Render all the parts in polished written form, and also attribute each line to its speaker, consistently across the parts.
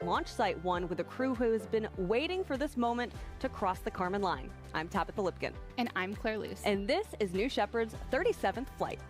Speaker 1: Launch Site 1 with a crew who has been waiting for this moment to cross the Karmen line. I'm Tabitha Lipkin.
Speaker 2: And I'm Claire Luce.
Speaker 1: And this is New Shepard's 37th flight.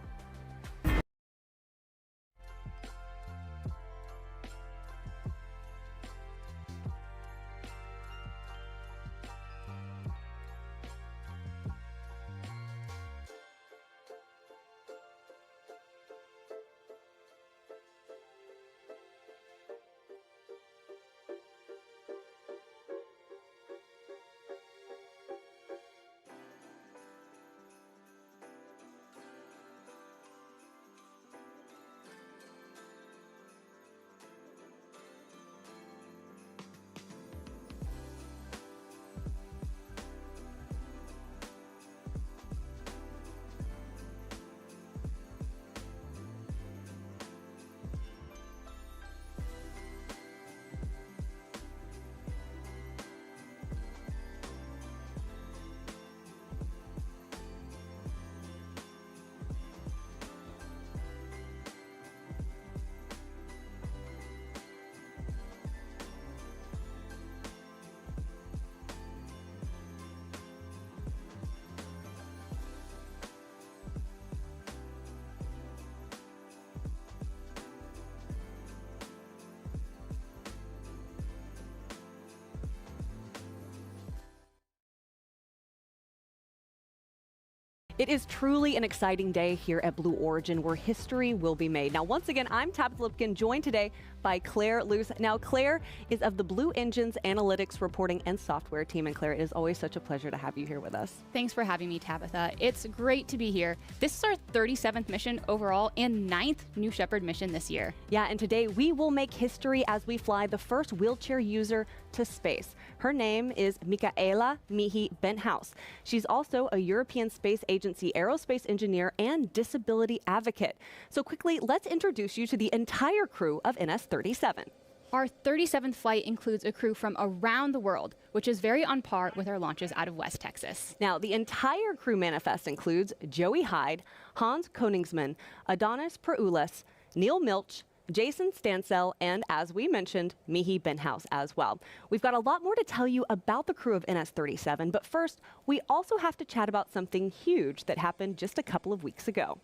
Speaker 1: It is truly an exciting day here at Blue Origin where history will be made. Now, once again, I'm Tabitha Lipkin, joined today by Claire Luce. Now, Claire is of the Blue Engine's Analytics, Reporting, and Software team. And Claire, it is always such a pleasure to have you here with us.
Speaker 2: Thanks for having me, Tabitha. It's great to be here. This is our 37th mission overall and 9th New Shepard mission this year.
Speaker 1: Yeah, and today we will make history as we fly the first wheelchair user to space. Her name is Michaela Michi Benthaus. She's also a European Space Agency aerospace engineer and disability advocate. So quickly, let's introduce you to the entire crew of NS-37.
Speaker 2: Our 37th flight includes a crew from around the world, which is very on par with our launches out of West Texas.
Speaker 1: Now, the entire crew manifest includes Joey Hyde, Hans Koenigsmann, Adonis Pouroulis, Neal Milch, Jason Stansell, and as we mentioned, Michi Benthaus as well. We've got a lot more to tell you about the crew of NS-37, but first, we also have to chat about something huge that happened just a couple of weeks ago.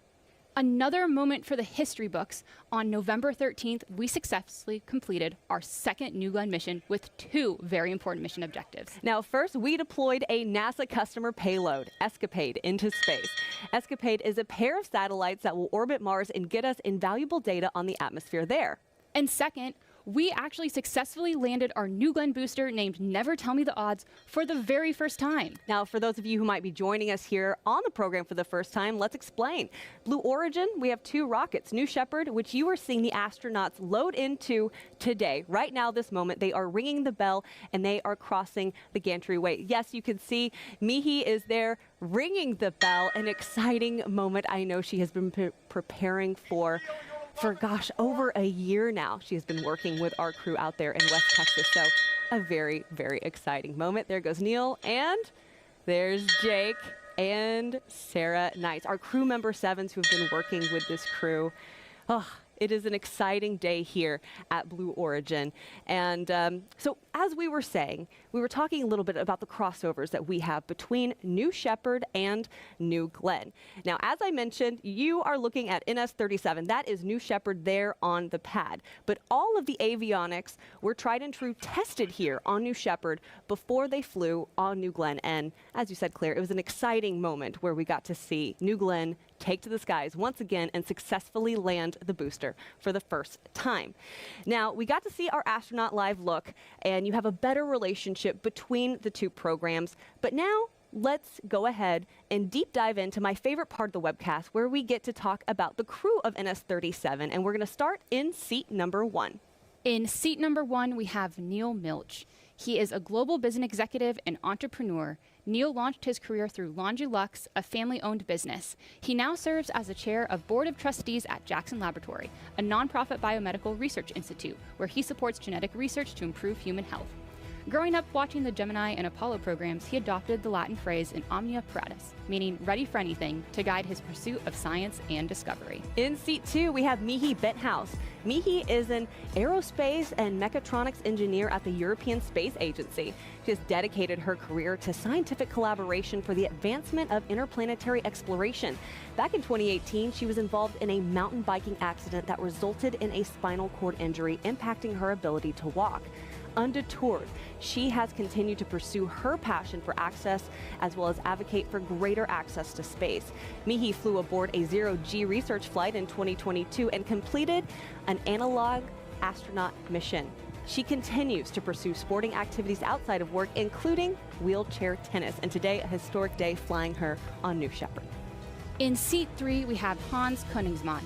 Speaker 2: Another moment for the history books. On November 13th, we successfully completed our second New Glenn mission with 2 very important mission objectives.
Speaker 1: Now, first, we deployed a NASA customer payload, Escapade, into space. Escapade is a pair of satellites that will orbit Mars and get us invaluable data on the atmosphere there.
Speaker 2: And second, we actually successfully landed our New Glenn booster named Never Tell Me the Odds for the very first time.
Speaker 1: Now, for those of you who might be joining us here on the program for the first time, let's explain. Blue Origin, we have 2 rockets, New Shepard, which you are seeing the astronauts load into today. Right now, this moment, they are ringing the bell and they are crossing the gantry-way. Yes, you can see Michi is there ringing the bell, an exciting moment I know she has been preparing for gosh, over a year now. She has been working with our crew out there in West Texas. So a very, very exciting moment. There goes Neal, and there's Jake and Sarah Knights, our crew member 7s who have been working with this crew. Oh, it is an exciting day here at Blue Origin. And so as we were saying, we were talking a little bit about the crossovers that we have between New Shepard and New Glenn. Now, as I mentioned, you are looking at NS-37. That is New Shepard there on the pad. But all of the avionics were tried and true tested here on New Shepard before they flew on New Glenn. And as you said, Claire, it was an exciting moment where we got to see New Glenn take to the skies once again and successfully land the booster for the first time. Now, we got to see our astronaut live look, and you have a better relationship between the 2 programs. But now, let's go ahead and deep dive into my favorite part of the webcast, where we get to talk about the crew of NS-37, and we're going to start in seat number 1.
Speaker 2: In seat number 1, we have Neal Milch. He is a global business executive and entrepreneur. Neal launched his career through Laundry Lux, a family-owned business. He now serves as the chair of Board of Trustees at Jackson Laboratory, a nonprofit biomedical research institute, where he supports genetic research to improve human health. Growing up watching the Gemini and Apollo programs, he adopted the Latin phrase in omnia paratus, meaning ready for anything, to guide his pursuit of science and discovery.
Speaker 1: In seat 2, we have Michi Benthaus. Michi is an aerospace and mechatronics engineer at the European Space Agency. She has dedicated her career to scientific collaboration for the advancement of interplanetary exploration. Back in 2018, she was involved in a mountain biking accident that resulted in a spinal cord injury, impacting her ability to walk. Undeterred, she has continued to pursue her passion for access as well as advocate for greater access to space. Michi flew aboard a zero-G research flight in 2022 and completed an analog astronaut mission. She continues to pursue sporting activities outside of work, including wheelchair tennis, and today a historic day flying her on New Shepard.
Speaker 2: In seat 3, we have Hans Koenigsmann.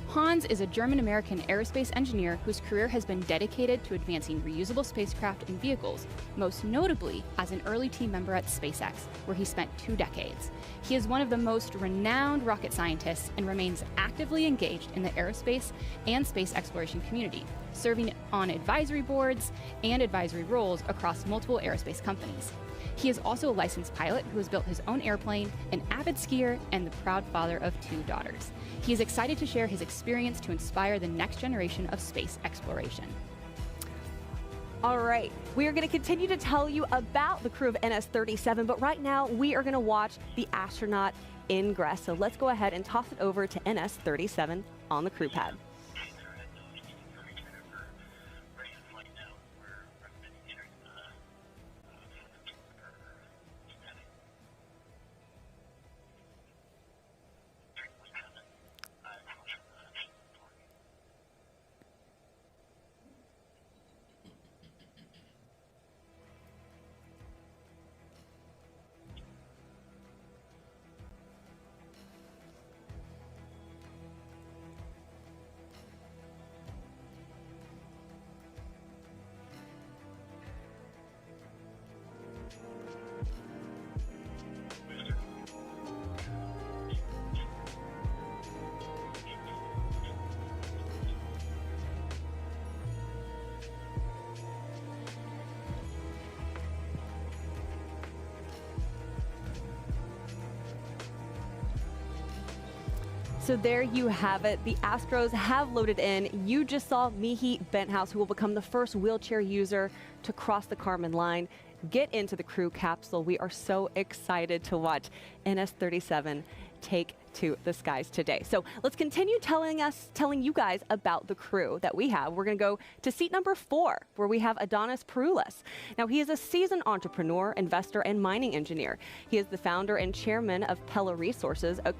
Speaker 2: Hans is a German-American aerospace engineer whose career has been dedicated to advancing reusable spacecraft and vehicles, most notably as an early team member at SpaceX, where he spent 2 decades. He is one of the most renowned rocket scientists and remains actively engaged in the aerospace and space exploration community, serving on advisory boards and advisory roles across multiple aerospace companies. He is also a licensed pilot who has built his own airplane, an avid skier, and the proud father of 2 daughters. He is excited to share his experience to inspire the next generation of space exploration.
Speaker 1: All right, we are going to continue to tell you about the crew of NS-37, but right now we are going to watch the astronaut ingress. So let's go ahead and toss it over to NS-37 on the crew pad. So there you have it. The Astros have loaded in. You just saw Michi Benthaus, who will become the first wheelchair user to cross the Karmen line, get into the crew capsule. We are so excited to watch NS-37 take to the skies today. So let's continue telling you guys about the crew that we have. We're going to go to seat number 4, where we have Adonis Pouroulis. Now, he is a seasoned entrepreneur, investor, and mining engineer. He is the founder and chairman of Pella Resources, a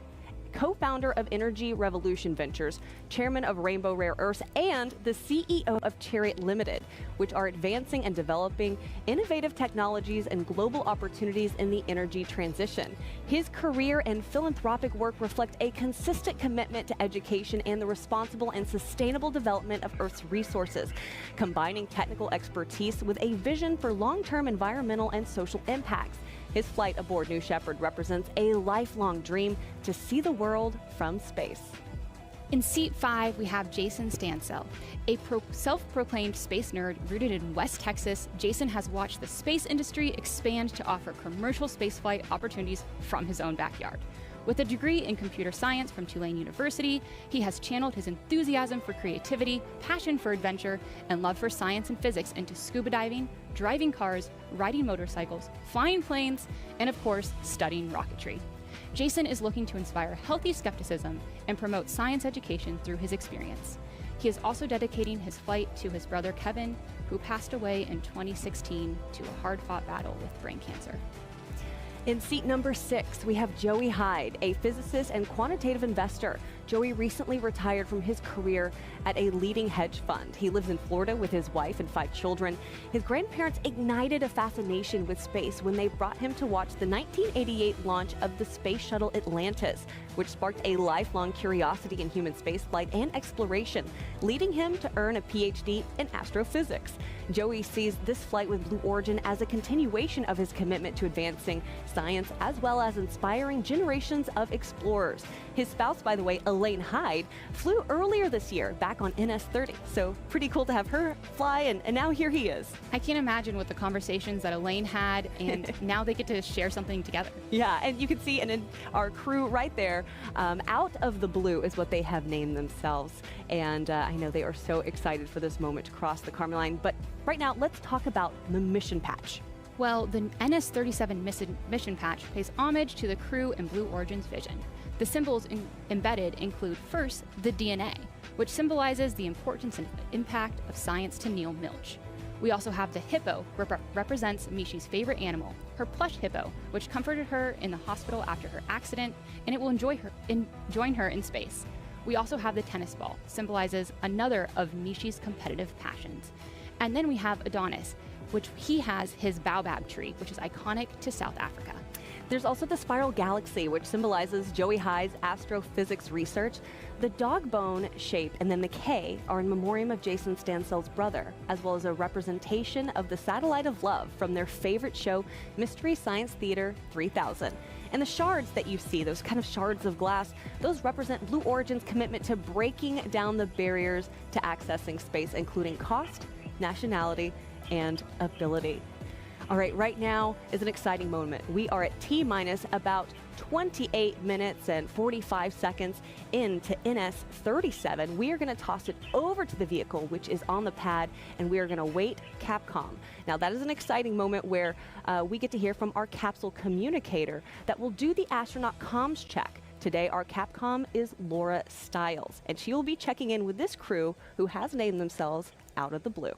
Speaker 1: co-founder of Energy Revolution Ventures, chairman of Rainbow Rare Earths, and the CEO of Chariot Limited, which are advancing and developing innovative technologies and global opportunities in the energy transition. His career and philanthropic work reflect a consistent commitment to education and the responsible and sustainable development of Earth's resources, combining technical expertise with a vision for long-term environmental and social impacts. His flight aboard New Shepard represents a lifelong dream to see the world from space.
Speaker 2: In seat 5, we have Jason Stansell. A self-proclaimed space nerd rooted in West Texas, Jason has watched the space industry expand to offer commercial spaceflight opportunities from his own backyard. With a degree in computer science from Tulane University, he has channeled his enthusiasm for creativity, passion for adventure, and love for science and physics into scuba diving, driving cars, riding motorcycles, flying planes, and of course, studying rocketry. Jason is looking to inspire healthy skepticism and promote science education through his experience. He is also dedicating his flight to his brother Kevin, who passed away in 2016 to a hard-fought battle with brain cancer.
Speaker 1: In seat number 6, we have Joey Hyde, a physicist and quantitative investor. Joey recently retired from his career at a leading hedge fund. He lives in Florida with his wife and 5 children. His grandparents ignited a fascination with space when they brought him to watch the 1988 launch of the space shuttle Atlantis, which sparked a lifelong curiosity in human spaceflight and exploration, leading him to earn a PhD in astrophysics. Joey sees this flight with Blue Origin as a continuation of his commitment to advancing science as well as inspiring generations of explorers. His spouse, by the way, Elaine Hyde, flew earlier this year back on NS-30. So pretty cool to have her fly, and now here he is.
Speaker 2: I can't imagine what the conversations that Elaine had, and now they get to share something together.
Speaker 1: Yeah, and you can see in our crew right there, Out of the Blue is what they have named themselves. And I know they are so excited for this moment to cross the Karmen line. But right now, let's talk about the mission patch.
Speaker 2: Well, the NS-37 mission patch pays homage to the crew and Blue Origin's vision. The symbols embedded include, first, the DNA, which symbolizes the importance and impact of science to Neal Milch. We also have the hippo, which represents Michi's favorite animal, her plush hippo, which comforted her in the hospital after her accident, and it will join her in space. We also have the tennis ball, symbolizes another of Michi's competitive passions. And then we have Adonis, which he has his baobab tree, which is iconic to South Africa.
Speaker 1: There's also the spiral galaxy, which symbolizes Joey Hyde's astrophysics research. The dog bone shape and then the K are in memoriam of Jason Stansell's brother, as well as a representation of the Satellite of Love from their favorite show, Mystery Science Theater 3000. And the shards that you see, those kind of shards of glass, those represent Blue Origin's commitment to breaking down the barriers to accessing space, including cost, nationality, and ability. All right, right now is an exciting moment. We are at T-minus about 28 minutes and 45 seconds into NS-37. We are going to toss it over to the vehicle, which is on the pad, and we are going to wait Capcom. Now, that is an exciting moment where we get to hear from our capsule communicator that will do the astronaut comms check. Today, our Capcom is Laura Stiles, and she will be checking in with this crew who has named themselves Out of the Blue.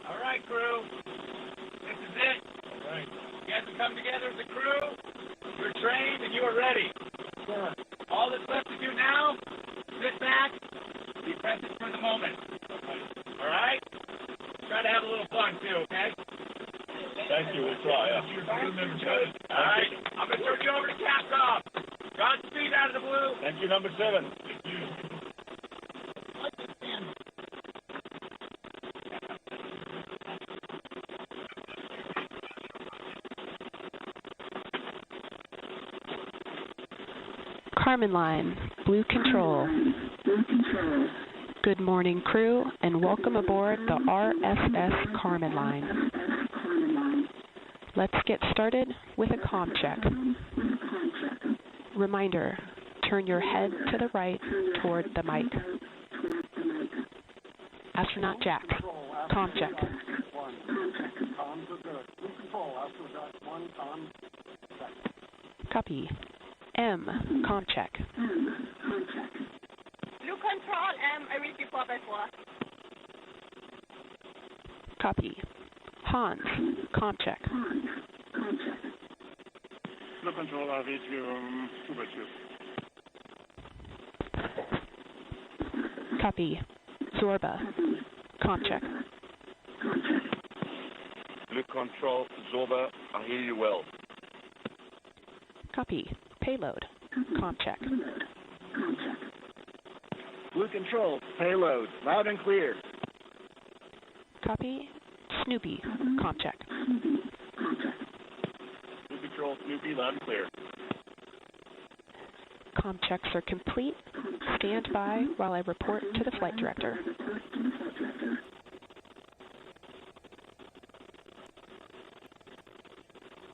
Speaker 3: All right, crew. This is it. All right. You guys have come together as a crew. You're trained and you are ready. Sure. All that's left to do now, sit back, be present for the moment. All right? Try to have a little fun, too, okay?
Speaker 4: Thank you. We'll try.
Speaker 3: All right. I'm going to turn you over to Capcom. Godspeed, Out of the Blue.
Speaker 4: Thank you, number 7.
Speaker 5: Karmen line, Blue Control. Good morning, crew, and welcome aboard the RFS Karmen line. Let's get started with a comm check. Reminder, turn your head to the right toward the mic. Astronaut Jack, comm check. Copy. M, comm check.
Speaker 6: Blue Control, I will be 4x4.
Speaker 5: Copy. Hans, comm check.
Speaker 4: Blue Control, I read you 2x2.
Speaker 5: Copy. Zorba, comm check.
Speaker 4: Blue Control, Zorba, I hear you well.
Speaker 5: Copy. Payload. Comm check.
Speaker 4: Blue Control, payload, loud and clear.
Speaker 5: Copy. Snoopy. Comm check.
Speaker 4: Blue Control, Snoopy, loud and clear.
Speaker 5: Comm checks are complete. Stand by while I report to the flight director.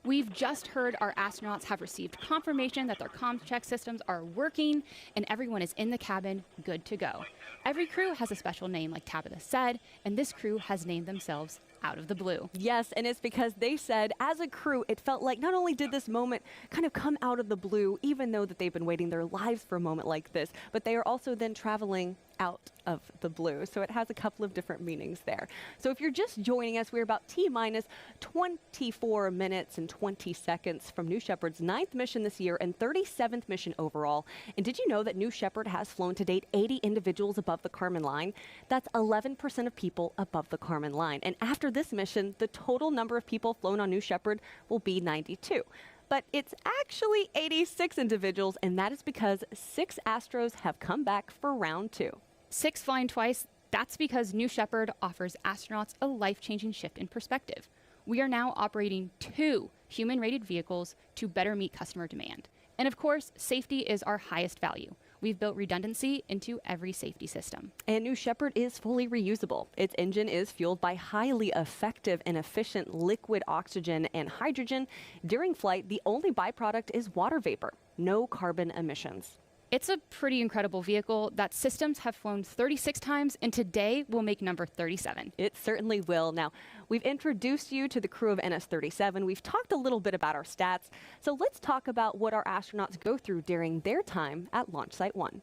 Speaker 2: We've just heard our astronauts have received confirmation that their comms check systems are working and everyone is in the cabin good to go. Every crew has a special name, like Tabitha said, and this crew has named themselves Out of the Blue.
Speaker 1: Yes, and it's because they said, as a crew, it felt like not only did this moment kind of come out of the blue, even though that they've been waiting their lives for a moment like this, but they are also then traveling out of the blue. So it has a couple of different meanings there. So if you're just joining us, we're about T-minus 24 minutes and 20 seconds from New Shepard's 9th mission this year and 37th mission overall. And did you know that New Shepard has flown to date 80 individuals above the Karmen line? That's 11% of people above the Karmen line. And after this mission, the total number of people flown on New Shepard will be 92. But it's actually 86 individuals, and that is because 6 Astros have come back for round 2.
Speaker 2: 6 flying twice, that's because New Shepard offers astronauts a life-changing shift in perspective. We are now operating 2 human-rated vehicles to better meet customer demand. And of course, safety is our highest value. We've built redundancy into every safety system.
Speaker 1: And New Shepard is fully reusable. Its engine is fueled by highly effective and efficient liquid oxygen and hydrogen. During flight, the only byproduct is water vapor, no carbon emissions.
Speaker 2: It's a pretty incredible vehicle that systems have flown 36 times, and today will make number 37.
Speaker 1: It certainly will. Now, we've introduced you to the crew of NS-37. We've talked a little bit about our stats. So let's talk about what our astronauts go through during their time at Launch Site 1.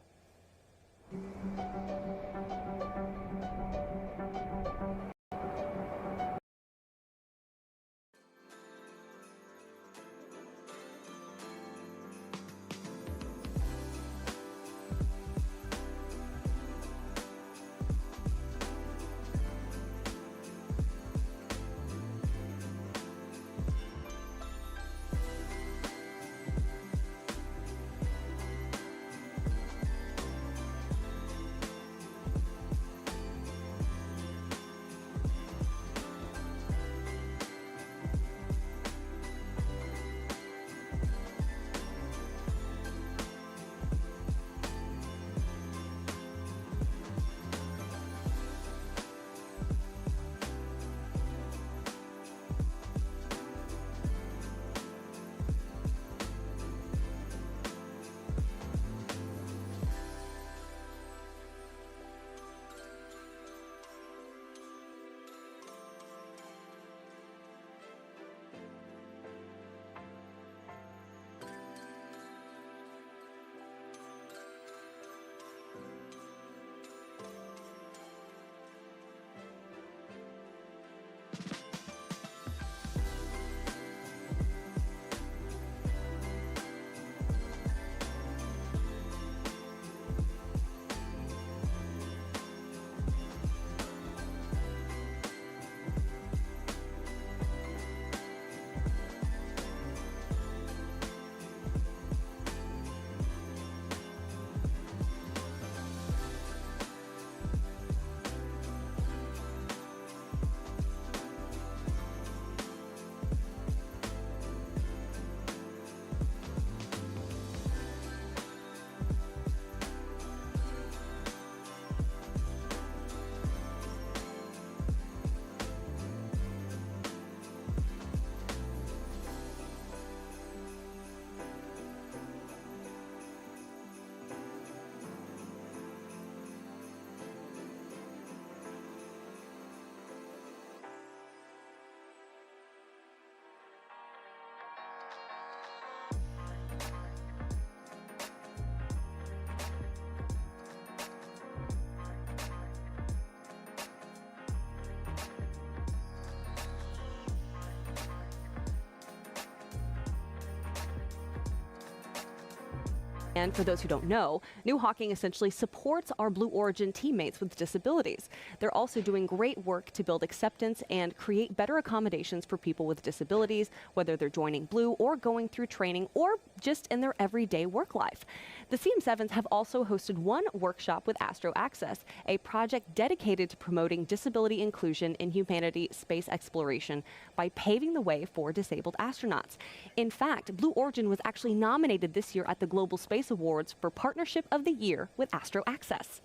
Speaker 1: And for those who don't know, New Hawking essentially supports our Blue Origin teammates with disabilities. They're also doing great work to build acceptance and create better accommodations for people with disabilities, whether they're joining Blue or going through training or just in their everyday work life. The CM7s have also hosted one workshop with Astro Access, a project dedicated to promoting disability inclusion in humanity space exploration by paving the way for disabled astronauts. In fact, Blue Origin was actually nominated this year at the Global Space Awards for Partnership of the Year with Astro Access.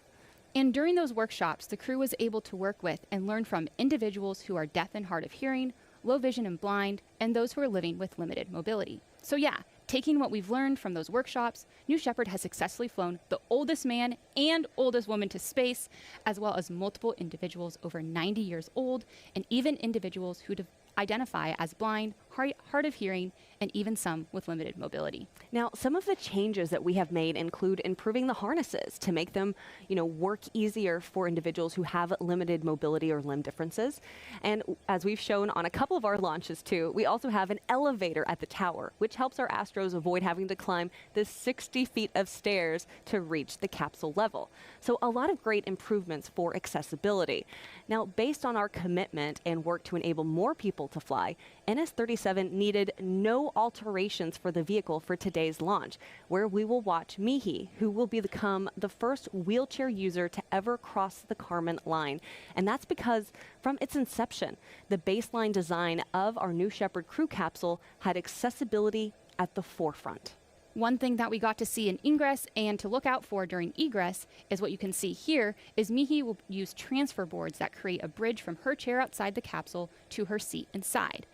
Speaker 2: And during those workshops, the crew was able to work with and learn from individuals who are deaf and hard of hearing, low vision and blind, and those who are living with limited mobility. So yeah, taking what we've learned from those workshops, New Shepard has successfully flown the oldest man and oldest woman to space, as well as multiple individuals over 90 years old, and even individuals who identify as blind, hard of hearing, and even some with limited mobility.
Speaker 1: Now, some of the changes that we have made include improving the harnesses to make them, work easier for individuals who have limited mobility or limb differences. And as we've shown on a couple of our launches too, we also have an elevator at the tower, which helps our astros avoid having to climb the 60 feet of stairs to reach the capsule level. So a lot of great improvements for accessibility. Now, based on our commitment and work to enable more people to fly, NS-37 needed no alterations for the vehicle for today's launch, where we will watch Michi, who will become the first wheelchair user to ever cross the Karmen line. And that's because from its inception, the baseline design of our New Shepard crew capsule had accessibility at the forefront.
Speaker 2: One thing that we got to see in ingress and to look out for during egress is what you can see here is Michi will use transfer boards that create a bridge from her chair outside the capsule to her seat inside.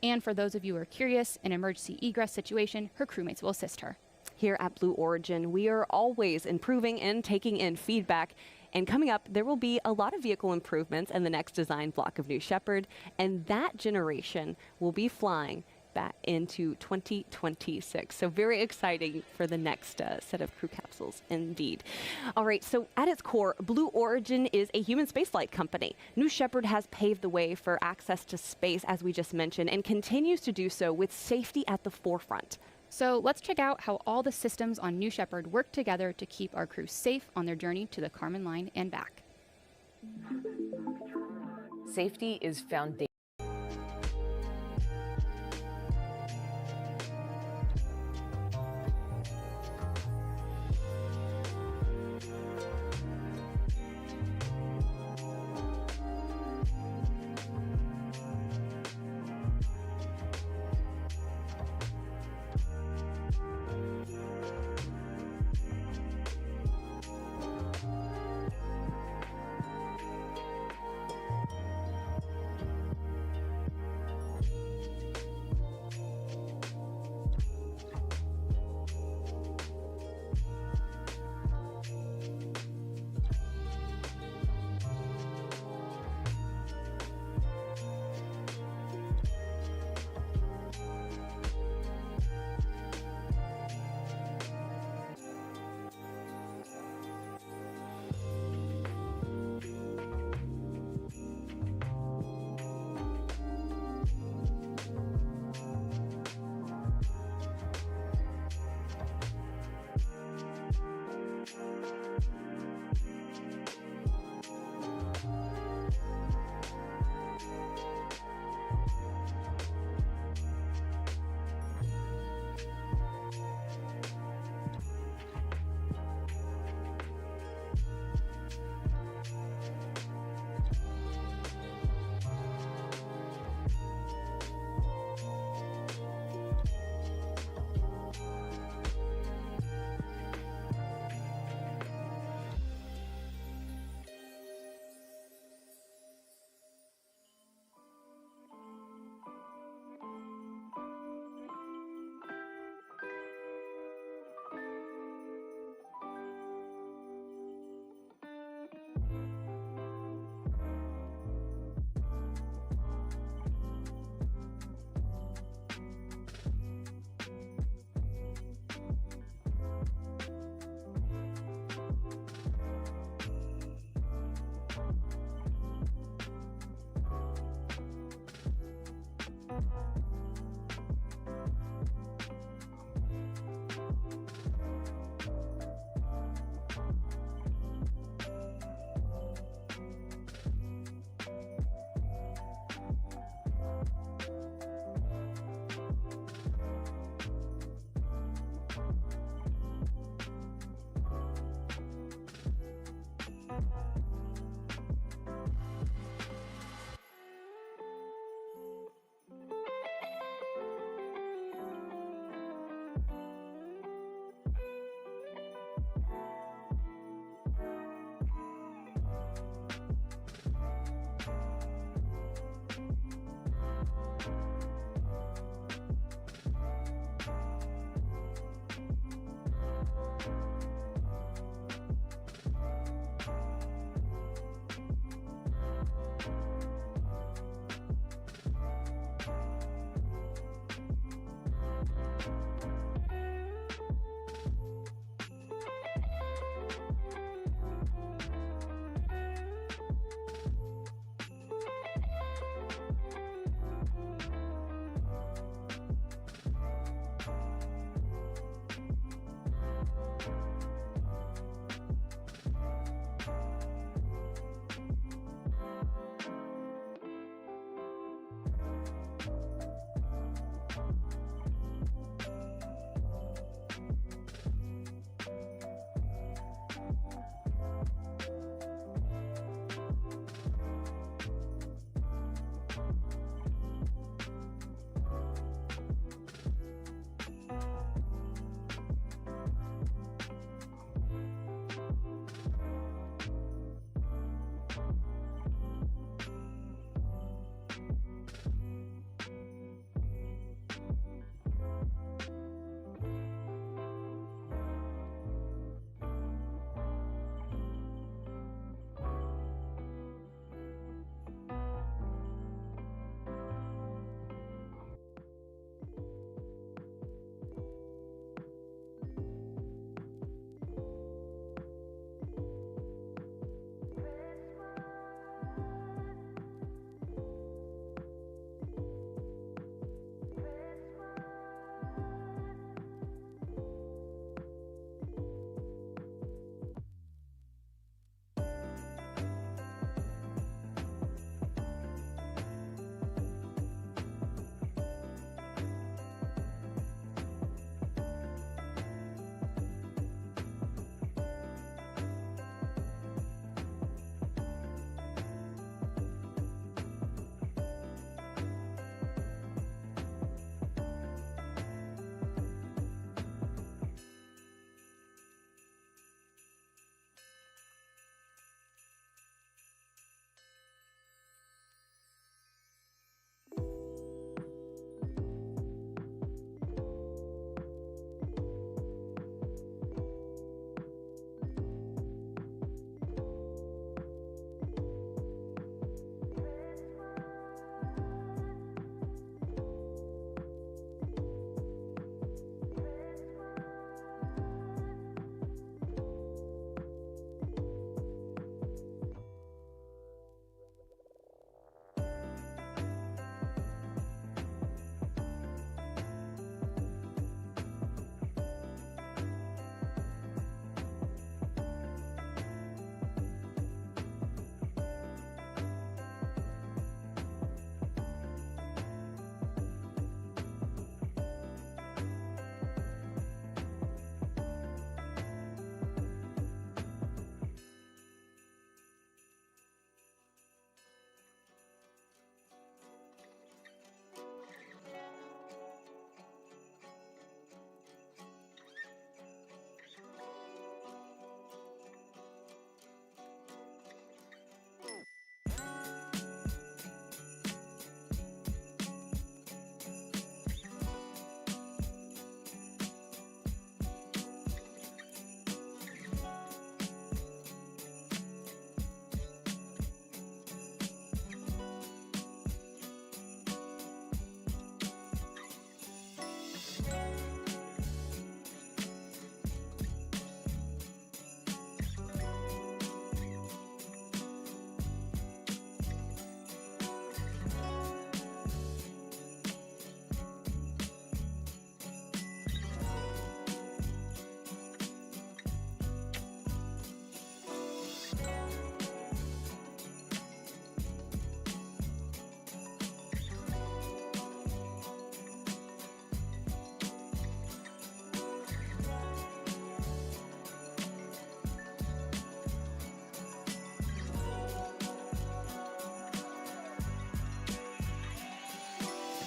Speaker 2: And for those of you who are curious, in an emergency egress situation, her crewmates will assist her.
Speaker 1: Here at Blue Origin, we are always improving and taking in feedback. And coming up, there will be a lot of vehicle improvements in the next design block of New Shepard, and that generation will be flying back into 2026. So very exciting for the next set of crew capsules indeed. All right, so at its core, Blue Origin is a human spaceflight company. New Shepard has paved the way for access to space, as we just mentioned, and continues to do so with safety at the forefront.
Speaker 2: So let's check out how all the systems on New Shepard work together to keep our crew safe on their journey to the Karmen line and back.
Speaker 7: Safety is foundational.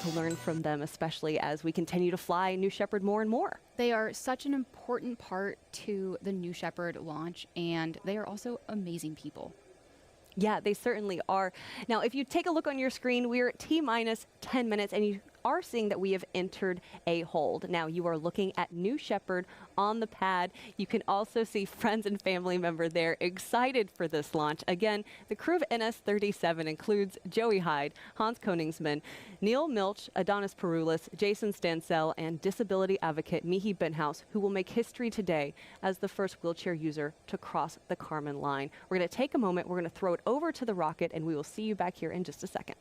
Speaker 1: to learn from them, especially as we continue to fly New Shepard more and more.
Speaker 2: They are such an important part to the New Shepard launch, and they are also amazing people.
Speaker 1: Yeah, they certainly are. Now, if you take a look on your screen, we're at T-minus 10 minutes, and you are seeing that we have entered a hold. Now, you are looking at New Shepard on the pad. You can also see friends and family member there excited for this launch. Again, the crew of NS-37 includes Joey Hyde, Hans Koenigsmann, Neal, Milch, Adonis, Pouroulis, Jason Stansell, and disability advocate Michi Benthaus, who will make history today as the first wheelchair user to cross the Karmen line. We're going to take a moment. We're going to throw it over to the rocket, and we will see you back here in just a second.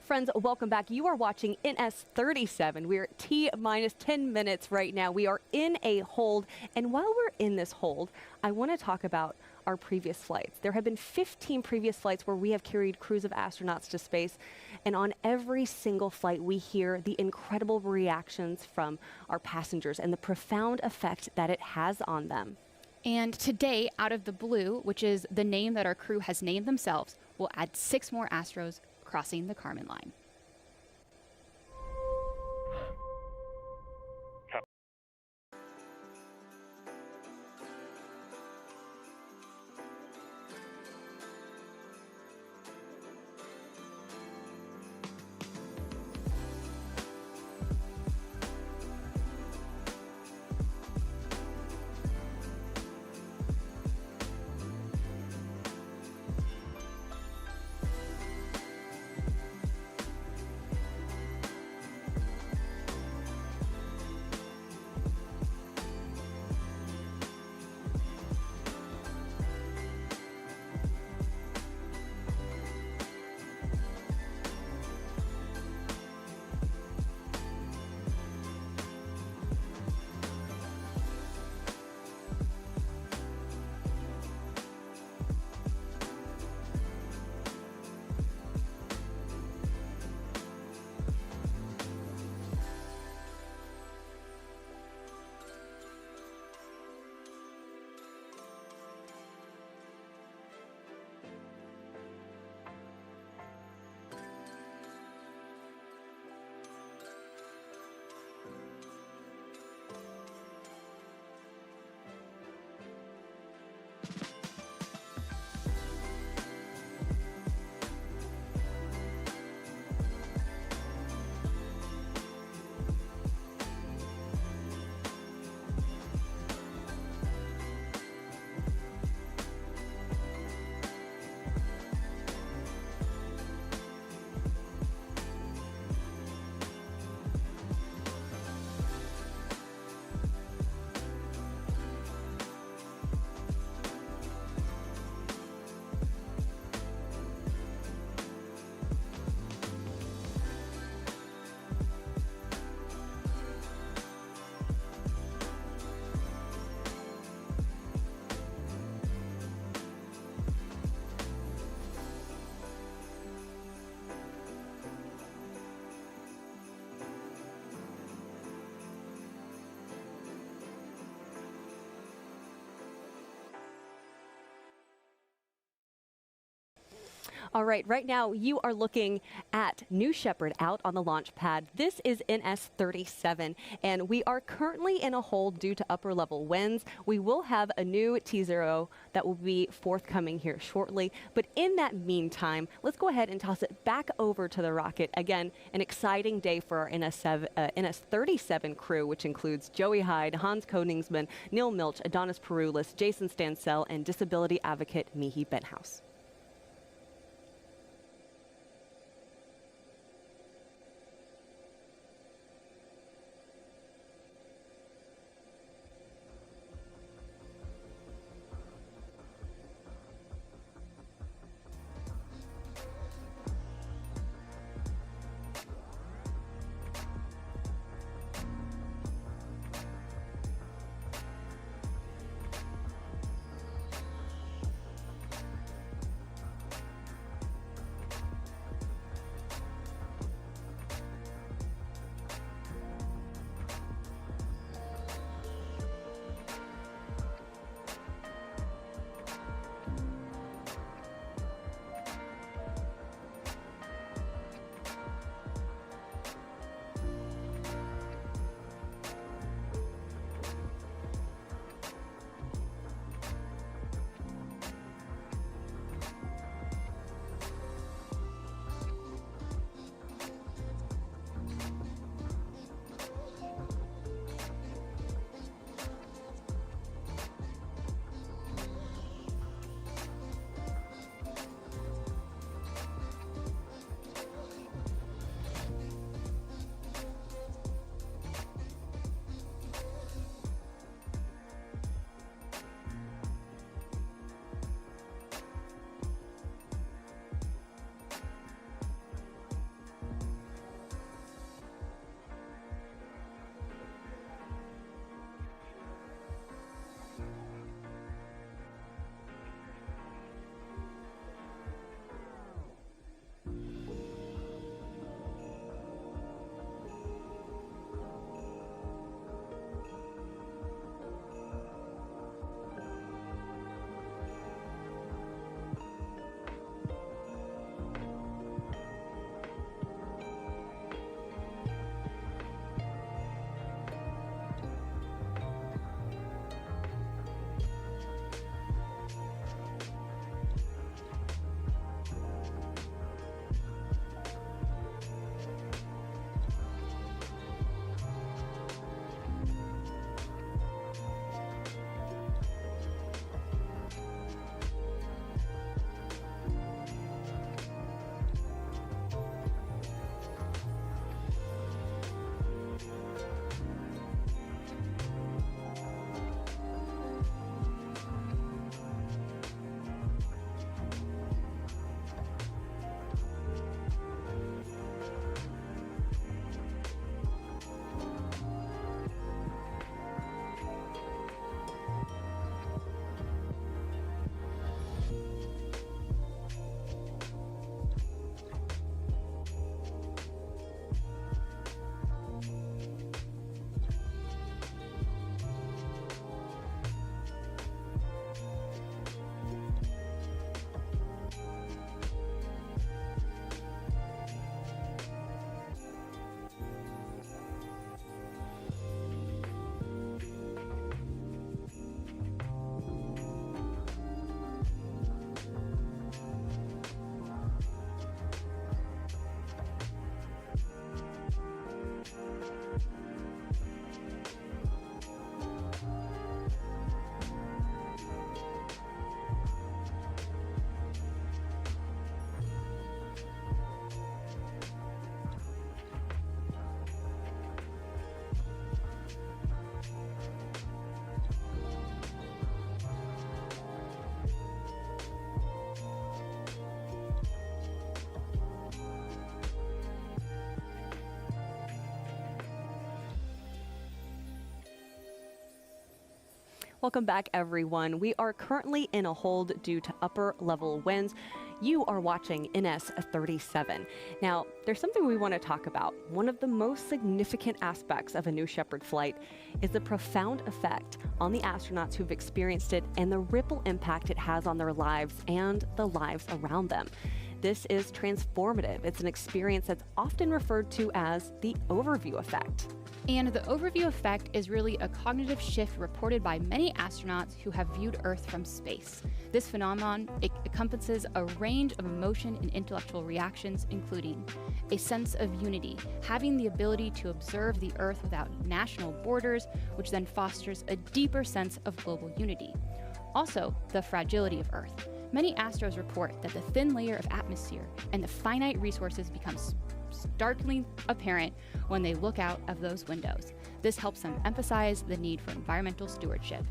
Speaker 1: Friends, welcome back. You are watching NS-37. We're at T-minus 10 minutes right now. We are in a hold, and while we're in this hold, I want to talk about our previous flights. There have been 15 previous flights where we have carried crews of astronauts to space, and on every single flight we hear the incredible reactions from our passengers and the profound effect that it has on them.
Speaker 2: And today, Out of the Blue, which is the name that our crew has named themselves, will add 6 more Astros crossing the Karmen line.
Speaker 1: All right now you are looking at New Shepard out on the launch pad. This is NS-37, and we are currently in a hold due to upper level winds. We will have a new T0 that will be forthcoming here shortly, but in that meantime, let's go ahead and toss it back over to the rocket. Again, an exciting day for our NS-37 crew, which includes Joey Hyde, Hans Koenigsmann, Neal Milch, Adonis Pouroulis, Jason Stansell, and disability advocate Michi Benthaus. Welcome back, everyone. We are currently in a hold due to upper level winds. You are watching NS-37. Now, there's something we want to talk about. One of the most significant aspects of a New Shepard flight is the profound effect on the astronauts who've experienced it and the ripple impact it has on their lives and the lives around them. This is transformative. It's an experience that's often referred to as the overview effect.
Speaker 2: And the overview effect is really a cognitive shift reported by many astronauts who have viewed Earth from space. This phenomenon encompasses a range of emotion and intellectual reactions, including a sense of unity, having the ability to observe the Earth without national borders, which then fosters a deeper sense of global unity. Also, the fragility of Earth. Many astros report that the thin layer of atmosphere and the finite resources become starkly apparent when they look out of those windows. This helps them emphasize the need for environmental stewardship.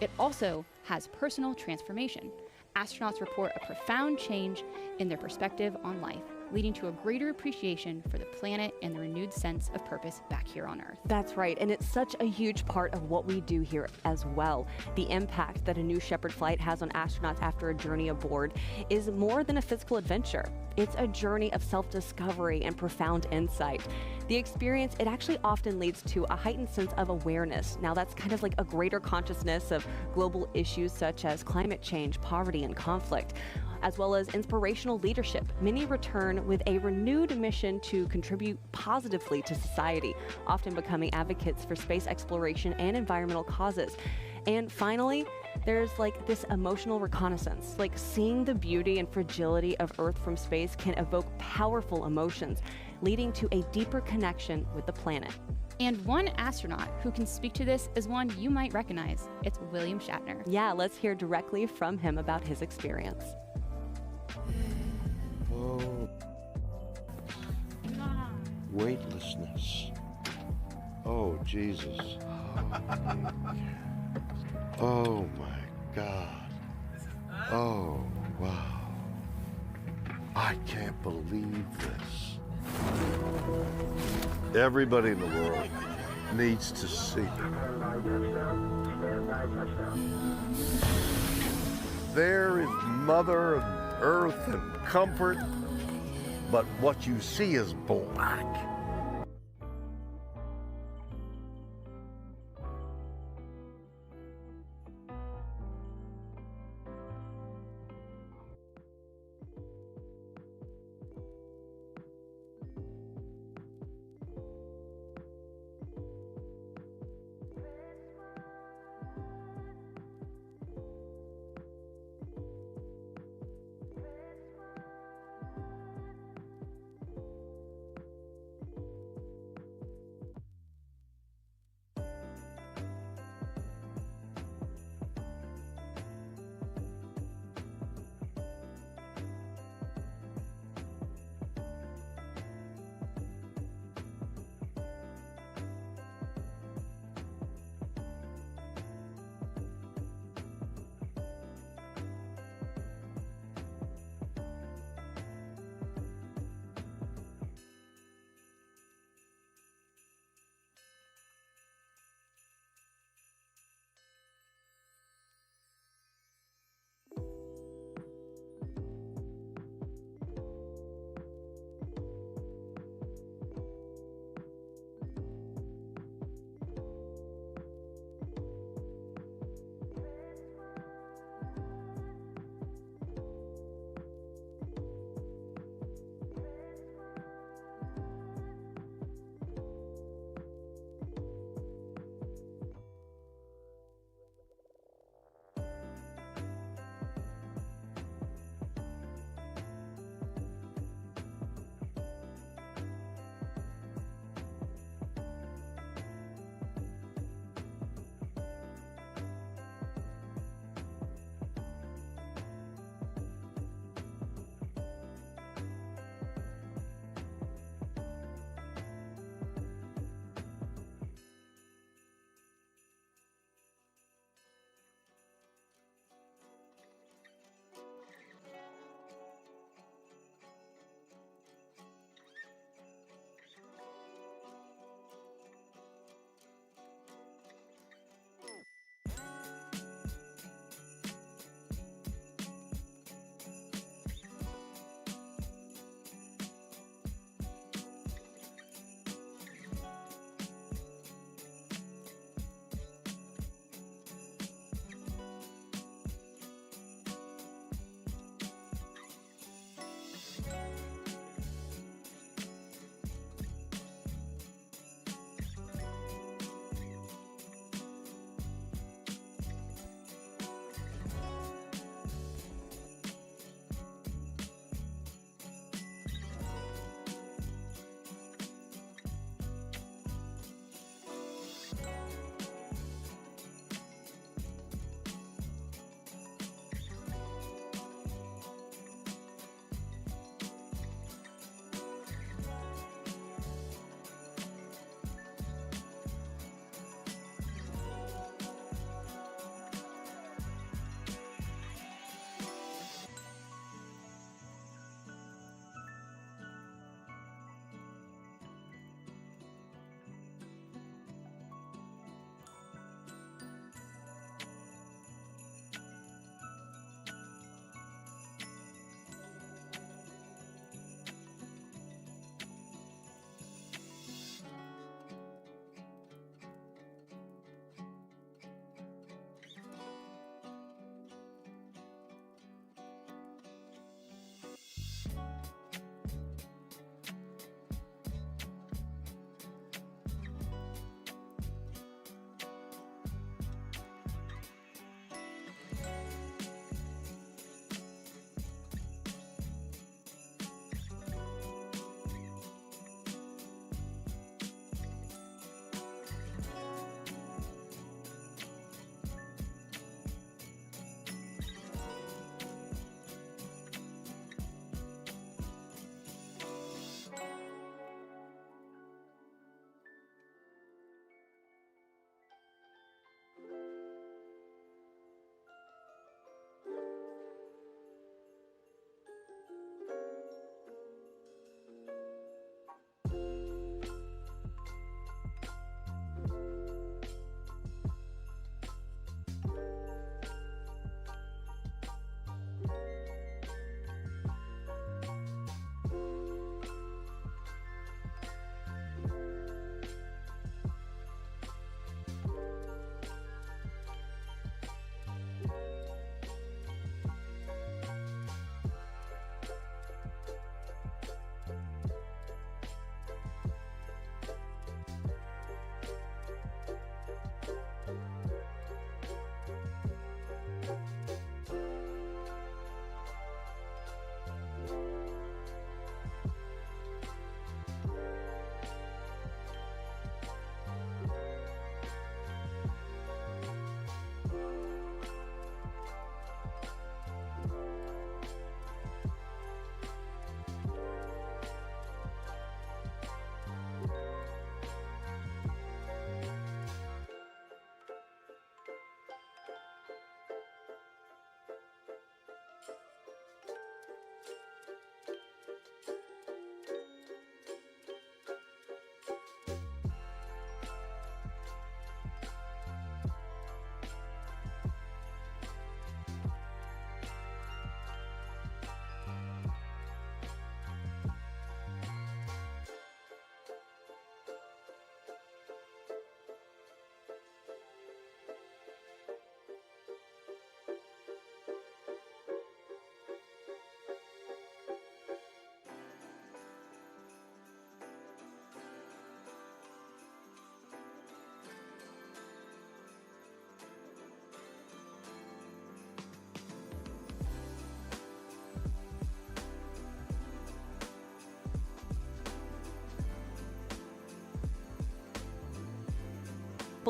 Speaker 2: It also has personal transformation. Astronauts report a profound change in their perspective on life, leading to a greater appreciation for the planet and the renewed sense of purpose back here on Earth.
Speaker 1: That's right, and it's such a huge part of what we do here as well. The impact that a new Shepard flight has on astronauts after a journey aboard is more than a physical adventure. It's a journey of self-discovery and profound insight. The experience, it actually often leads to a heightened sense of awareness. Now that's kind of like a greater consciousness of global issues such as climate change, poverty, and conflict, as well as inspirational leadership. Many return with a renewed mission to contribute positively to society, often becoming advocates for space exploration and environmental causes. And finally, there's like this emotional reconnaissance. Like seeing the beauty and fragility of Earth from space can evoke powerful emotions, leading to a deeper connection with the planet.
Speaker 2: And one astronaut who can speak to this is one you might recognize. It's William Shatner.
Speaker 1: Yeah, let's hear directly from him about his experience.
Speaker 8: Oh, weightlessness. Oh, Jesus. Oh, my God. Oh, wow. I can't believe this. Everybody in the world needs to see. There is Mother Earth and comfort, but what you see is black.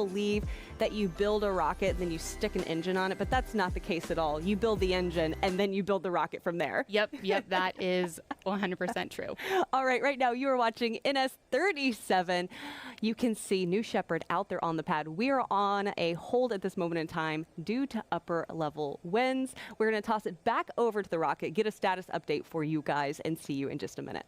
Speaker 1: believe that you build a rocket and then you stick an engine on it, but that's not the case at all. You build the engine and then you build the rocket from there.
Speaker 2: Yep, that is 100% true.
Speaker 1: All right now you are watching NS-37. You can see New Shepard out there on the pad. We are on a hold at this moment in time due to upper level winds. We're going to toss it back over to the rocket, get a status update for you guys, and see you in just a minute.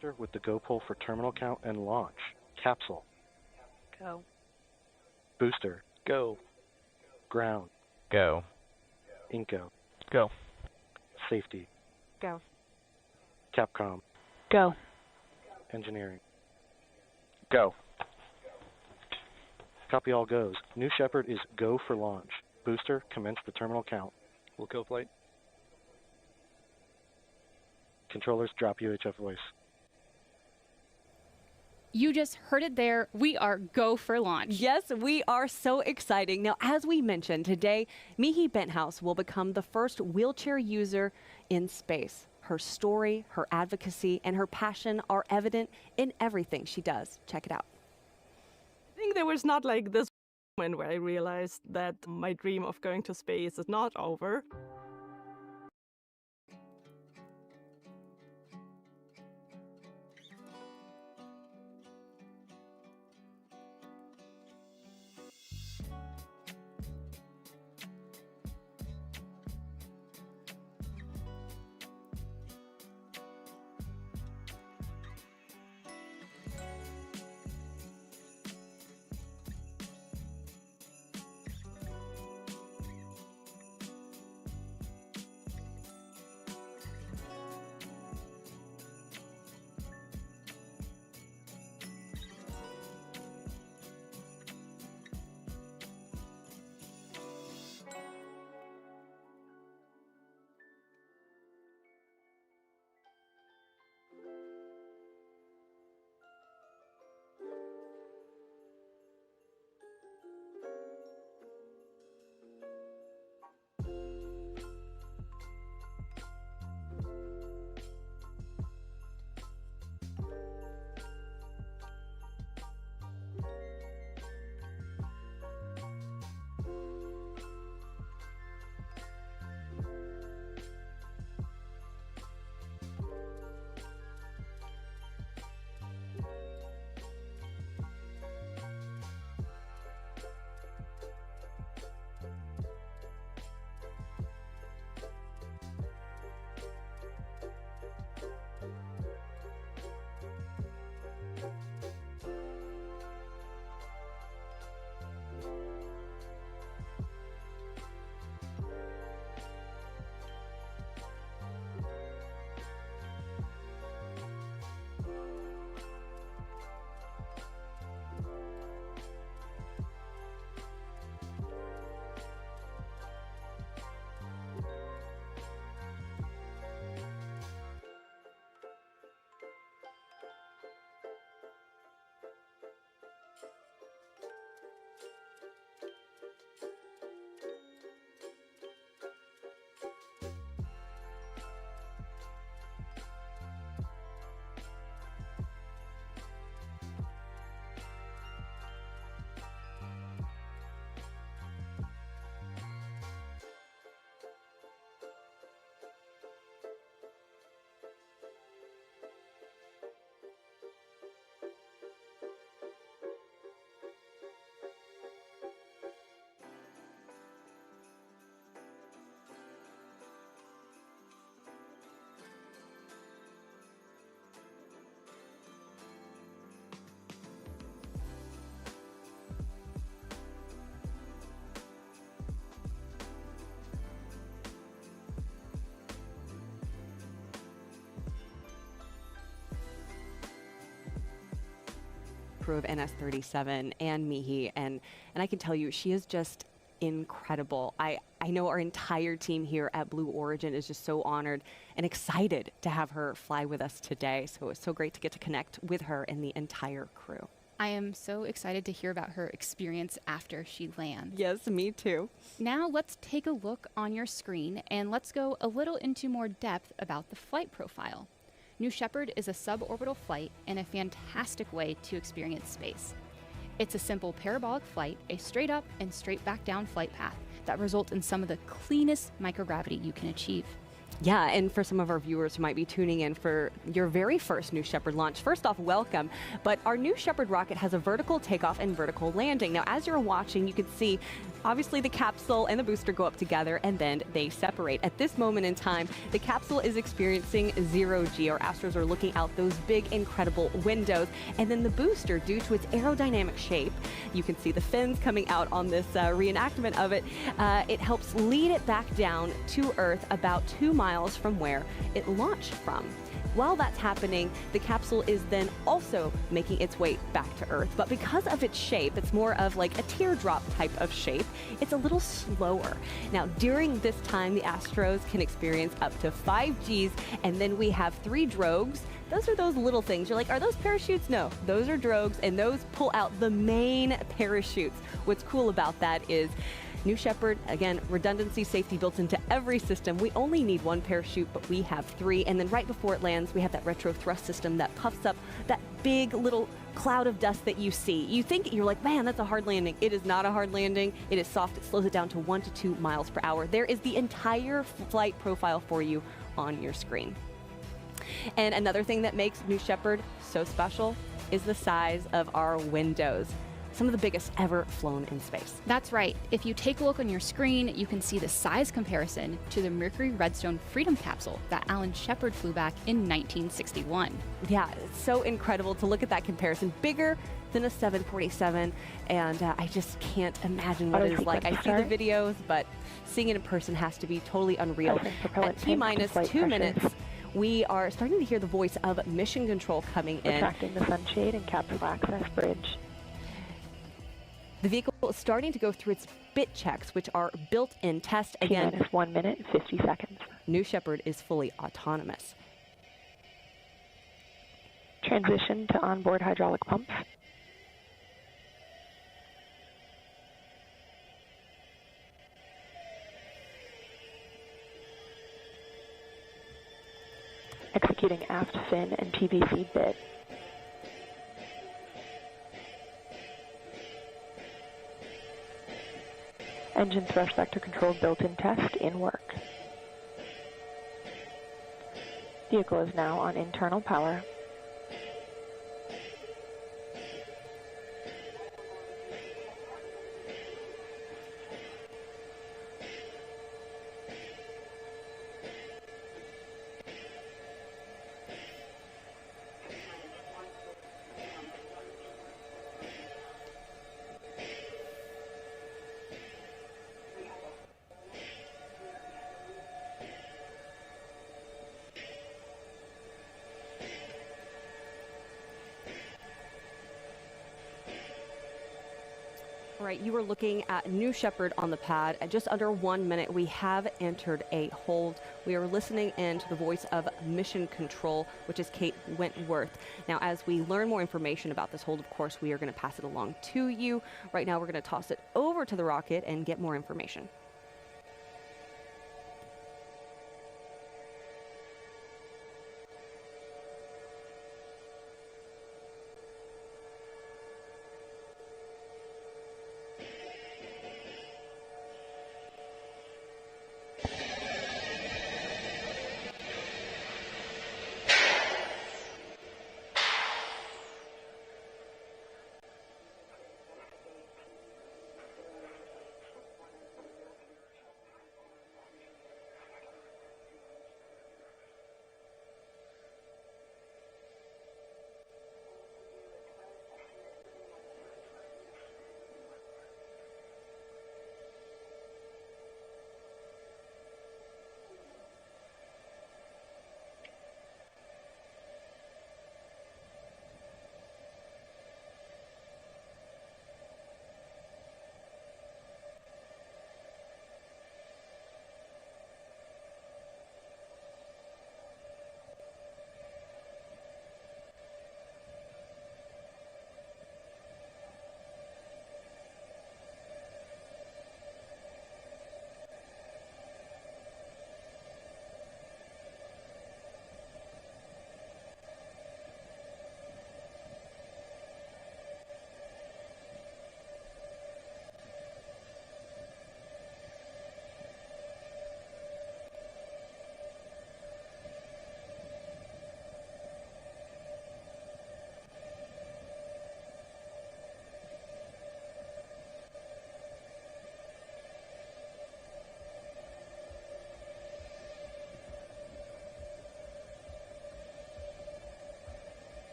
Speaker 9: sector with the go pull for terminal count and launch. Capsule.
Speaker 6: Go.
Speaker 9: Booster.
Speaker 10: Go.
Speaker 9: Ground.
Speaker 10: Go.
Speaker 9: Inco.
Speaker 10: Go.
Speaker 9: Safety.
Speaker 6: Go.
Speaker 9: Capcom.
Speaker 5: Go.
Speaker 9: Engineering.
Speaker 10: Go.
Speaker 9: Copy all goes. New Shepard is go for launch. Booster, commence the terminal count.
Speaker 10: We'll kill flight.
Speaker 9: Controllers, drop UHF voice.
Speaker 2: You just heard it there. We are go for launch.
Speaker 1: Yes, we are so exciting. Now, as we mentioned today, Michi Benthaus will become the first wheelchair user in space. Her story, her advocacy, and her passion are evident in everything she does. Check it out.
Speaker 11: I think there was not like this moment where I realized that my dream of going to space is not over.
Speaker 1: Crew of NS-37 and Michi, and I can tell you, she is just incredible. I know our entire team here at Blue Origin is just so honored and excited to have her fly with us today. So it's so great to get to connect with her and the entire crew.
Speaker 2: I am so excited to hear about her experience after she lands.
Speaker 1: Yes, me too.
Speaker 2: Now let's take a look on your screen and let's go a little into more depth about the flight profile. New Shepard is a suborbital flight and a fantastic way to experience space. It's a simple parabolic flight, a straight up and straight back down flight path that results in some of the cleanest microgravity you can achieve.
Speaker 1: Yeah, and for some of our viewers who might be tuning in for your very first New Shepard launch, first off, welcome. But our New Shepard rocket has a vertical takeoff and vertical landing. Now, as you're watching, you can see Obviously, the capsule and the booster go up together, and then they separate. At this moment in time, the capsule is experiencing zero-G. Our astros are looking out those big, incredible windows. And then the booster, due to its aerodynamic shape, you can see the fins coming out on this reenactment of it. It helps lead it back down to Earth about 2 miles from where it launched from. While that's happening, the capsule is then also making its way back to Earth. But because of its shape, it's more of like a teardrop type of shape, it's a little slower. Now, during this time, the Astros can experience up to 5 Gs, and then we have 3 drogues. Those are those little things. You're like, are those parachutes? No, those are drogues, and those pull out the main parachutes. What's cool about that is New Shepard, again, redundancy, safety built into every system. We only need 1 parachute, but we have 3. And then right before it lands, we have that retro thrust system that puffs up that big little cloud of dust that you see. You think, you're like, man, that's a hard landing. It is not a hard landing. It is soft. It slows it down to 1 to 2 miles per hour. There is the entire flight profile for you on your screen. And another thing that makes New Shepard so special is the size of our windows. Some of the biggest ever flown in space.
Speaker 2: That's right. If you take a look on your screen, you can see the size comparison to the Mercury Redstone Freedom capsule that Alan Shepard flew back in 1961.
Speaker 1: Yeah, it's so incredible to look at that comparison. Bigger than a 747, and I just can't imagine what it is like. I see the videos, but seeing it in person has to be totally unreal. At T-minus 2 minutes, we are starting to hear the voice of mission control coming in.
Speaker 5: Retracting the sunshade and capsule access bridge.
Speaker 1: The vehicle is starting to go through its bit checks, which are built-in test. Again,
Speaker 5: T-minus 1 minute, 50 seconds.
Speaker 1: New Shepard is fully autonomous.
Speaker 5: Transition to onboard hydraulic pumps. Executing aft fin and PVC bit. Engine thrust vector control built-in test in work. Vehicle is now on internal power.
Speaker 1: All right, you are looking at New Shepard on the pad. At just under 1 minute, we have entered a hold. We are listening in to the voice of Mission Control, which is Kate Wentworth. Now, as we learn more information about this hold, of course, we are going to pass it along to you. Right now, we're going to toss it over to the rocket and get more information.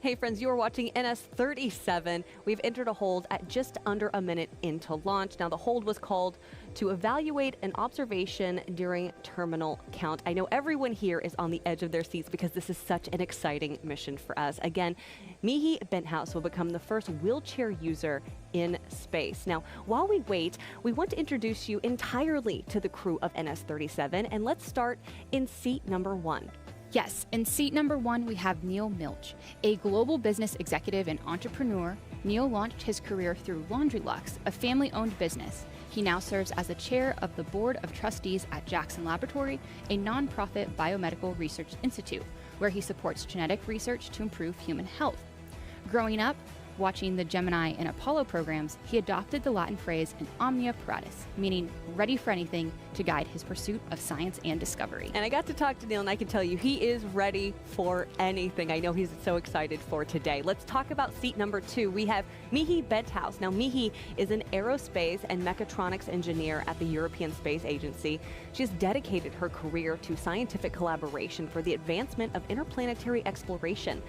Speaker 1: Hey friends, you are watching NS-37. We've entered a hold at just under a minute into launch. Now the hold was called to evaluate an observation during terminal count. I know everyone here is on the edge of their seats because this is such an exciting mission for us. Again, Michi Benthaus will become the first wheelchair user in space. Now, while we wait, we want to introduce you entirely to the crew of NS-37, and let's start in seat number 1.
Speaker 2: Yes, in seat number 1, we have Neal Milch, a global business executive and entrepreneur. Neal launched his career through Laundrylux, a family-owned business. He now serves as the chair of the board of trustees at Jackson Laboratory, a nonprofit biomedical research institute, where he supports genetic research to improve human health. Growing up, watching the Gemini and Apollo programs, he adopted the Latin phrase in omnia paratus, meaning ready for anything, to guide his pursuit of science and discovery.
Speaker 1: And I got to talk to Neal, and I can tell you he is ready for anything. I know he's so excited for today. Let's talk about seat number 2. We have Michi Benthaus. Now, Michi is an aerospace and mechatronics engineer at the European Space Agency. She has dedicated her career to scientific collaboration for the advancement of interplanetary exploration.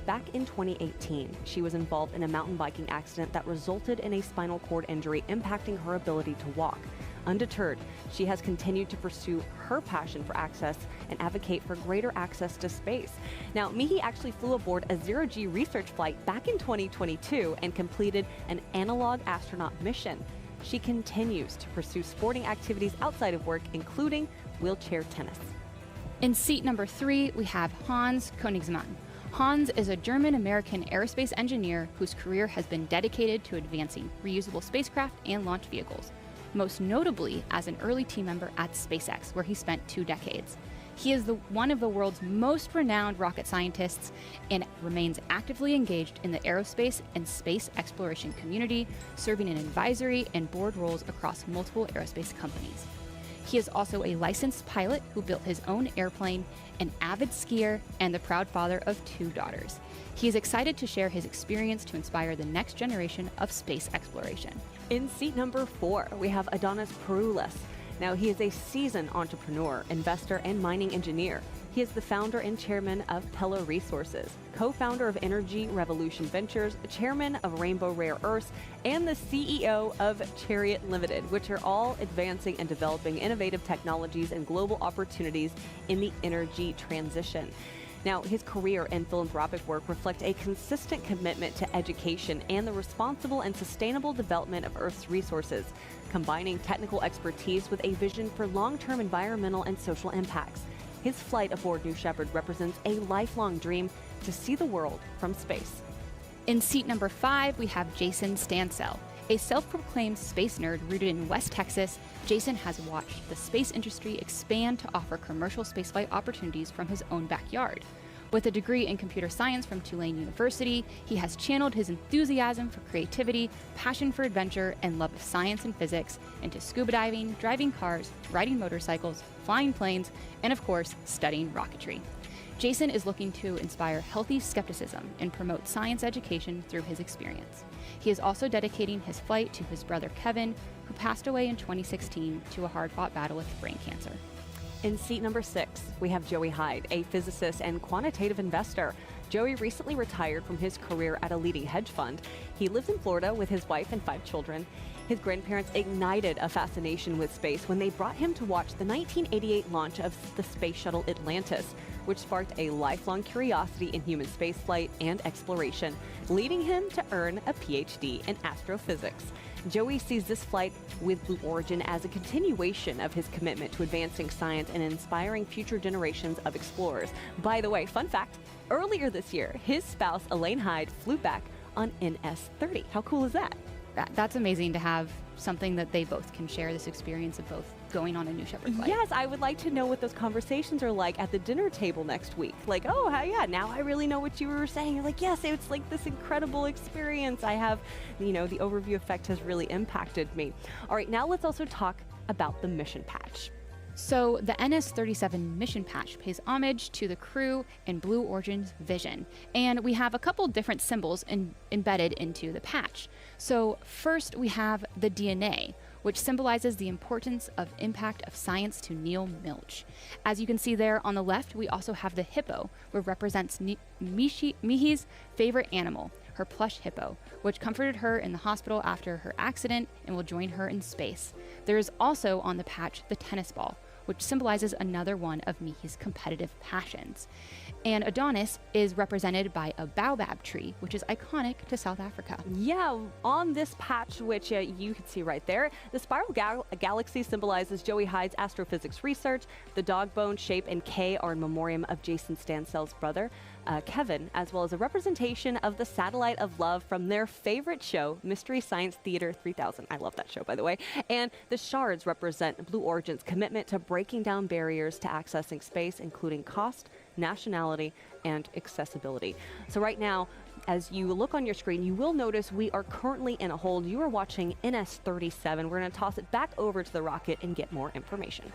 Speaker 1: Back in 2018, she was involved in a mountain biking accident that resulted in a spinal cord injury, impacting her ability to walk. Undeterred, she has continued to pursue her passion for access and advocate for greater access to space. Now, Michi actually flew aboard a zero-G research flight back in 2022 and completed an analog astronaut mission. She continues to pursue sporting activities outside of work, including wheelchair tennis.
Speaker 2: In seat number 3, we have Hans Koenigsmann. Hans is a German-American aerospace engineer whose career has been dedicated to advancing reusable spacecraft and launch vehicles, most notably as an early team member at SpaceX, where he spent 2 decades. He is one of the world's most renowned rocket scientists and remains actively engaged in the aerospace and space exploration community, serving in advisory and board roles across multiple aerospace companies. He is also a licensed pilot who built his own airplane, an avid skier, and the proud father of 2 daughters. He is excited to share his experience to inspire the next generation of space exploration.
Speaker 1: In seat number 4, we have Adonis Pouroulis. Now, he is a seasoned entrepreneur, investor, and mining engineer. He is the founder and chairman of Pella Resources, co-founder of Energy Revolution Ventures, chairman of Rainbow Rare Earths, and the CEO of Chariot Limited, which are all advancing and developing innovative technologies and global opportunities in the energy transition. Now, his career and philanthropic work reflect a consistent commitment to education and the responsible and sustainable development of Earth's resources, combining technical expertise with a vision for long-term environmental and social impacts. His flight aboard New Shepard represents a lifelong dream to see the world from space.
Speaker 2: In seat number 5, we have Jason Stansell. A self-proclaimed space nerd rooted in West Texas, Jason has watched the space industry expand to offer commercial spaceflight opportunities from his own backyard. With a degree in computer science from Tulane University, he has channeled his enthusiasm for creativity, passion for adventure, and love of science and physics into scuba diving, driving cars, riding motorcycles, flying planes, and of course, studying rocketry. Jason is looking to inspire healthy skepticism and promote science education through his experience. He is also dedicating his flight to his brother Kevin, who passed away in 2016 to a hard-fought battle with brain cancer.
Speaker 1: In seat number 6, we have Joey Hyde, a physicist and quantitative investor. Joey recently retired from his career at a leading hedge fund. He lives in Florida with his wife and 5 children. His grandparents ignited a fascination with space when they brought him to watch the 1988 launch of the space shuttle Atlantis, which sparked a lifelong curiosity in human spaceflight and exploration, leading him to earn a PhD in astrophysics. Joey sees this flight with Blue Origin as a continuation of his commitment to advancing science and inspiring future generations of explorers. By the way, fun fact, earlier this year, his spouse, Elaine Hyde, flew back on NS-30. How cool is that?
Speaker 2: That's amazing to have something that they both can share, this experience of both going on a New Shepard flight.
Speaker 1: Yes, I would like to know what those conversations are like at the dinner table next week. Like, oh, yeah, now I really know what you were saying. You're like, yes, it's like this incredible experience. I have, the overview effect has really impacted me. All right, now let's also talk about the mission patch.
Speaker 2: So the NS-37 mission patch pays homage to the crew and Blue Origin's vision. And we have a couple different symbols embedded into the patch. So first we have the DNA, which symbolizes the importance of impact of science to Neal Milch. As you can see there on the left, we also have the hippo, which represents Michi's favorite animal, her plush hippo, which comforted her in the hospital after her accident and will join her in space. There is also on the patch the tennis ball, which symbolizes another one of Michi's competitive passions. And Adonis is represented by a baobab tree, which is iconic to South Africa.
Speaker 1: Yeah, on this patch, which you can see right there, the spiral galaxy symbolizes Joey Hyde's astrophysics research. The dog bone shape and K are in memoriam of Jason Stansell's brother, Kevin, as well as a representation of the satellite of love from their favorite show, Mystery Science Theater 3000. I love that show, by the way. And the shards represent Blue Origin's commitment to breaking down barriers to accessing space, including cost, nationality, and accessibility. So right now, as you look on your screen, you will notice we are currently in a hold. You are watching NS-37. We're going to toss it back over to the rocket and get more information.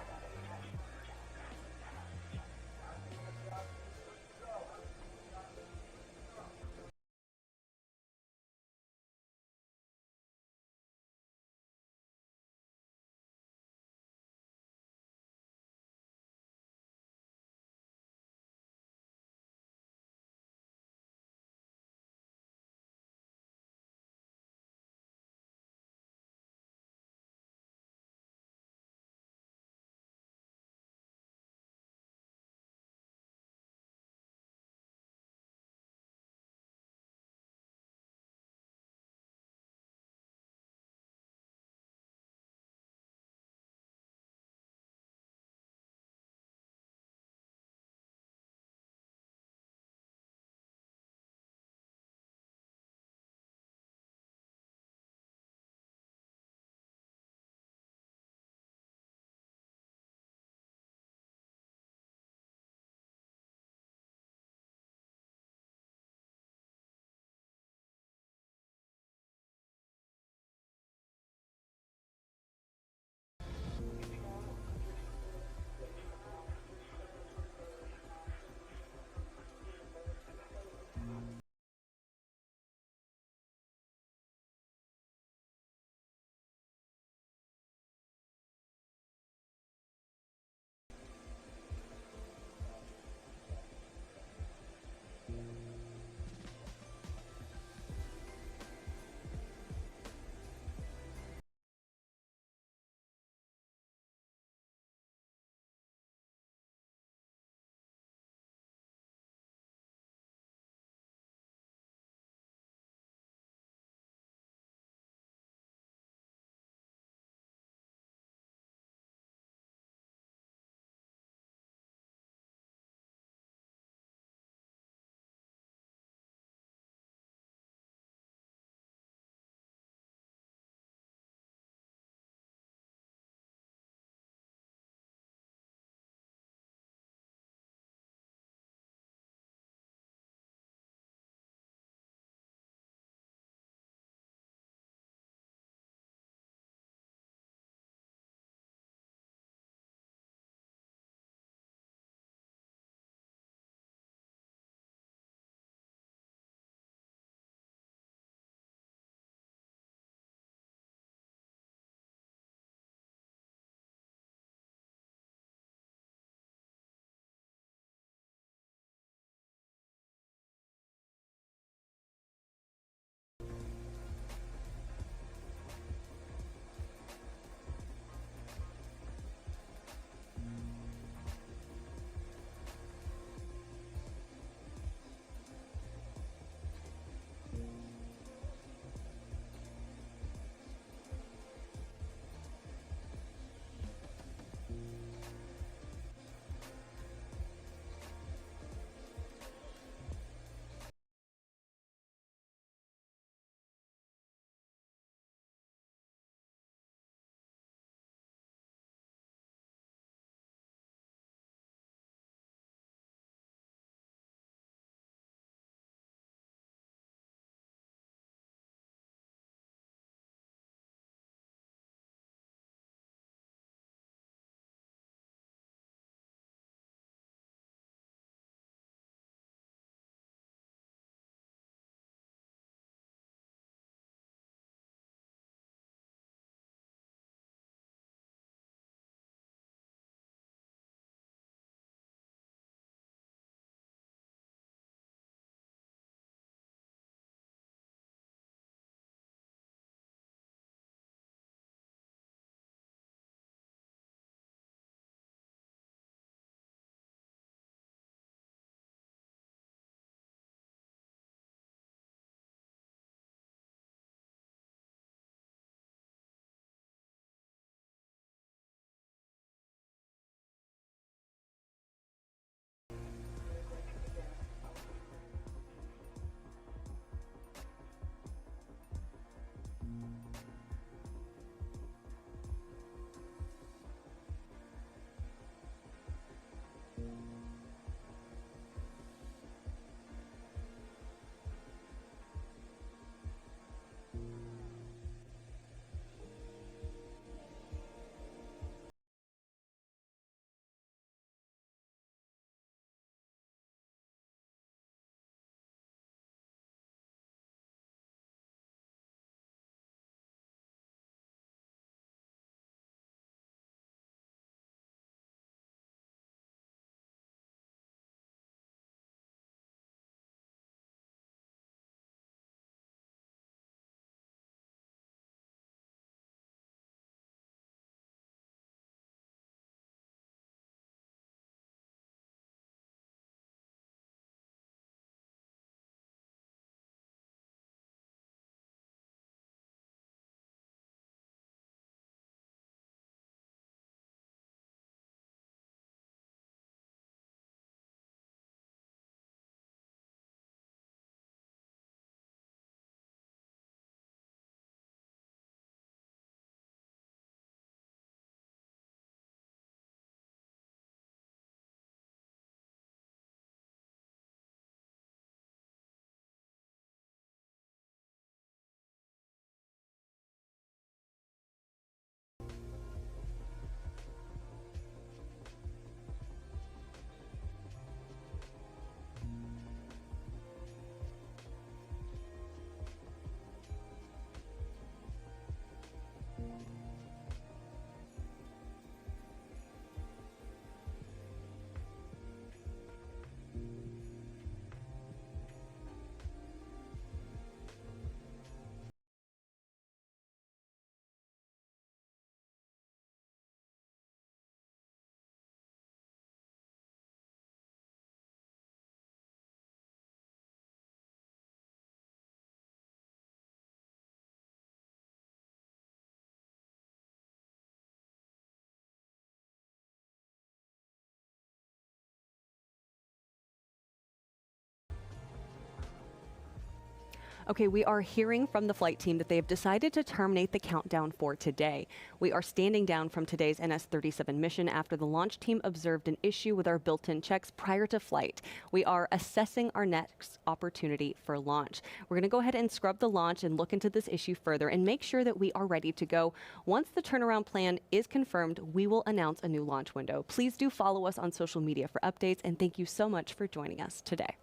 Speaker 1: Okay, we are hearing from the flight team that they have decided to terminate the countdown for today. We are standing down from today's NS-37 mission after the launch team observed an issue with our built-in checks prior to flight. We are assessing our next opportunity for launch. We're going to go ahead and scrub the launch and look into this issue further and make sure that we are ready to go. Once the turnaround plan is confirmed, we will announce a new launch window. Please do follow us on social media for updates, and thank you so much for joining us today.